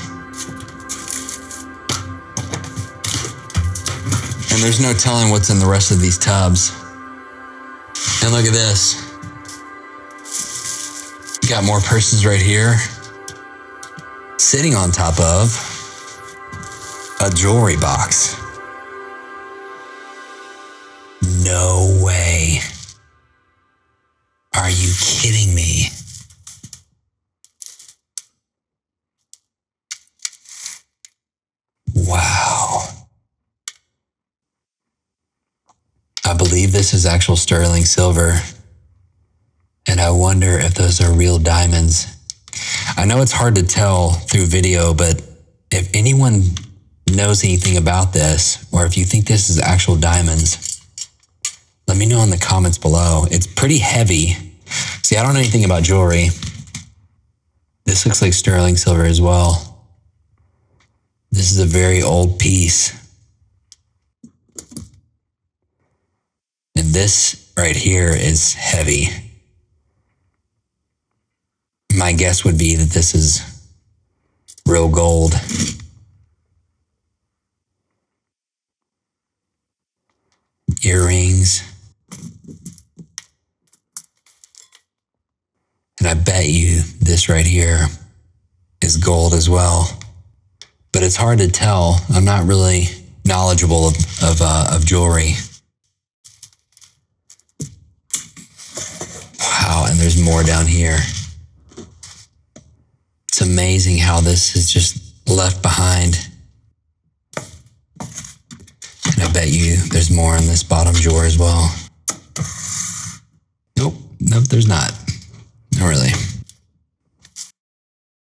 Speaker 1: And there's no telling what's in the rest of these tubs. And look at this. Got more purses right here. Sitting on top of a jewelry box. No way. Are you kidding me? Wow. I believe this is actual sterling silver. And I wonder if those are real diamonds. I know it's hard to tell through video, but if anyone knows anything about this, or if you think this is actual diamonds, let me know in the comments below. It's pretty heavy. See, I don't know anything about jewelry. This looks like sterling silver as well. This is a very old piece. And this right here is heavy. My guess would be that this is real gold. Earrings. And I bet you this right here is gold as well. But it's hard to tell. I'm not really knowledgeable of jewelry. Wow, and there's more down here. It's amazing how this is just left behind. And I bet you there's more in this bottom drawer as well. Nope, there's not. Not really.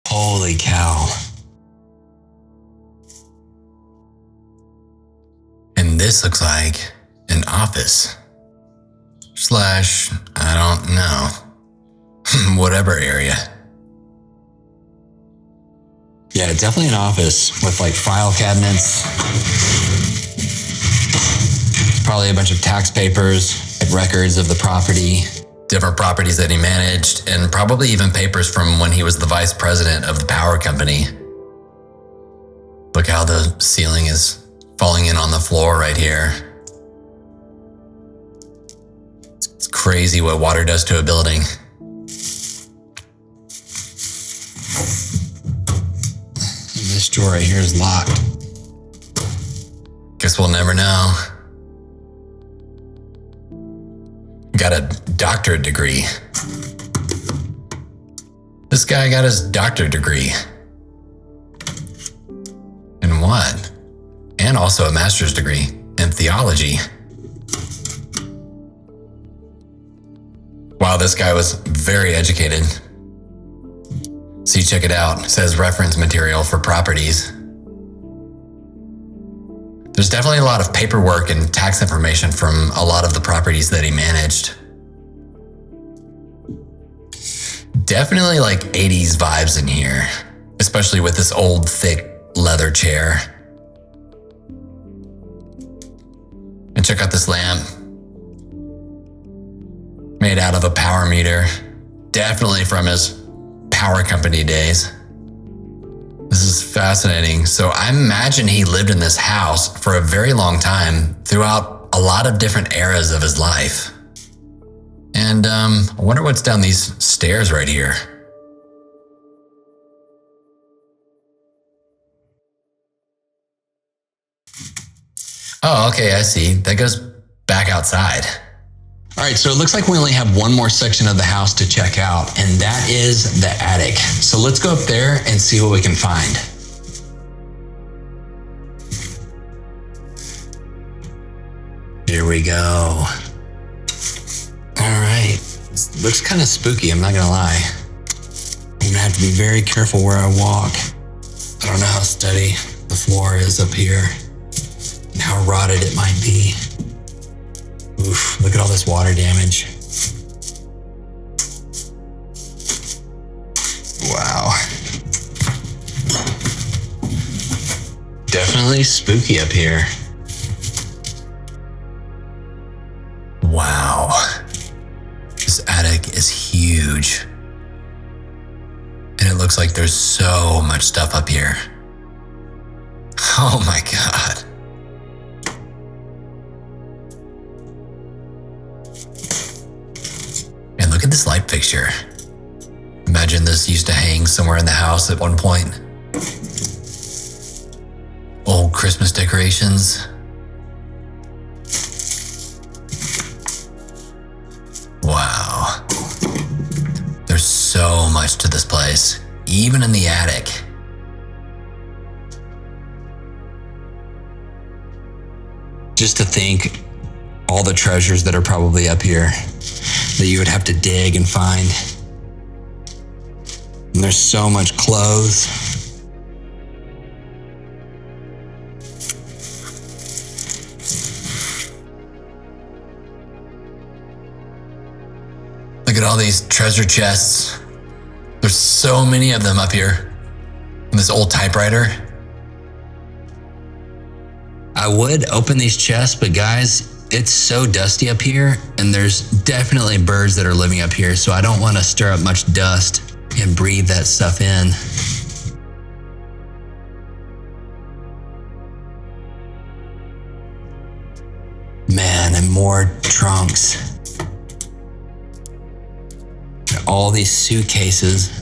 Speaker 1: Holy cow. And this looks like an office. Slash, I don't know. Whatever area. Yeah, definitely an office with like file cabinets. Probably a bunch of tax papers, records of the property, different properties that he managed, and probably even papers from when he was the vice president of the power company. Look how the ceiling is falling in on the floor right here. It's crazy what water does to a building. And this drawer right here is locked. Guess we'll never know. Got a doctorate degree. This guy got his doctorate degree. In what? And also a master's degree in theology. Wow, this guy was very educated. See, check it out. It says reference material for properties. There's definitely a lot of paperwork and tax information from a lot of the properties that he managed. Definitely like 80s vibes in here, especially with this old thick leather chair. And check out this lamp. Made out of a power meter. Definitely from his power company days. This is fascinating. So I imagine he lived in this house for a very long time throughout a lot of different eras of his life. And I wonder what's down these stairs right here. Oh, okay, I see. That goes back outside. All right, so it looks like we only have one more section of the house to check out, and that is the attic. So let's go up there and see what we can find. Here we go. All right, this looks kind of spooky, I'm not gonna lie. I'm gonna have to be very careful where I walk. I don't know how steady the floor is up here and how rotted it might be. Oof, look at all this water damage. Wow. Definitely spooky up here. Wow. This attic is huge. And it looks like there's so much stuff up here. Oh my God. And look at this light fixture. Imagine this used to hang somewhere in the house at one point. Old Christmas decorations. Wow. There's so much to this place, even in the attic. Just to think all the treasures that are probably up here that you would have to dig and find. And there's so much clothes. Look at all these treasure chests. There's so many of them up here. And this old typewriter. I would open these chests, but guys, it's so dusty up here, and there's definitely birds that are living up here, so I don't want to stir up much dust and breathe that stuff in. Man, and more trunks. All these suitcases.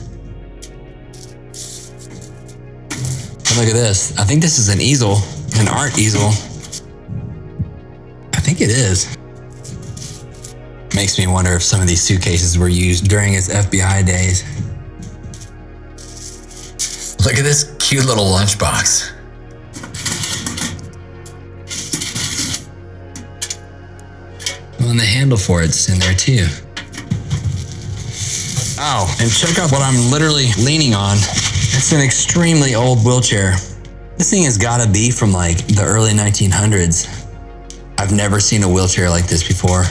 Speaker 1: And look at this. I think this is an easel, an art easel. I think it is. Makes me wonder if some of these suitcases were used during his FBI days. Look at this cute little lunchbox. Well, and the handle for it's in there too. Oh, and check out what I'm literally leaning on. It's an extremely old wheelchair. This thing has gotta be from like the early 1900s. I've never seen a wheelchair like this before.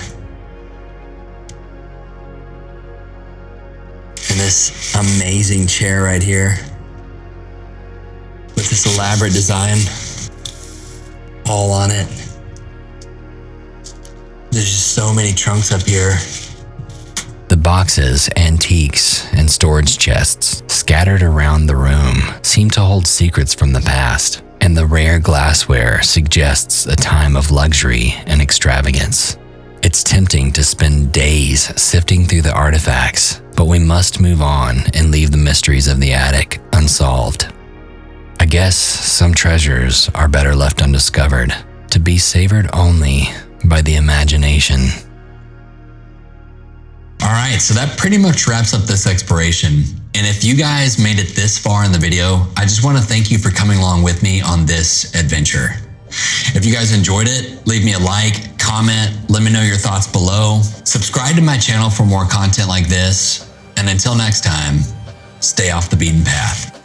Speaker 1: And this amazing chair right here with this elaborate design all on it. There's just so many trunks up here. The boxes, antiques, and storage chests scattered around the room seem to hold secrets from the past, and the rare glassware suggests a time of luxury and extravagance. It's tempting to spend days sifting through the artifacts, but we must move on and leave the mysteries of the attic unsolved. I guess some treasures are better left undiscovered, to be savored only by the imagination. All right, so that pretty much wraps up this exploration. And if you guys made it this far in the video, I just want to thank you for coming along with me on this adventure. If you guys enjoyed it, leave me a like, comment, let me know your thoughts below. Subscribe to my channel for more content like this. And until next time, stay off the beaten path.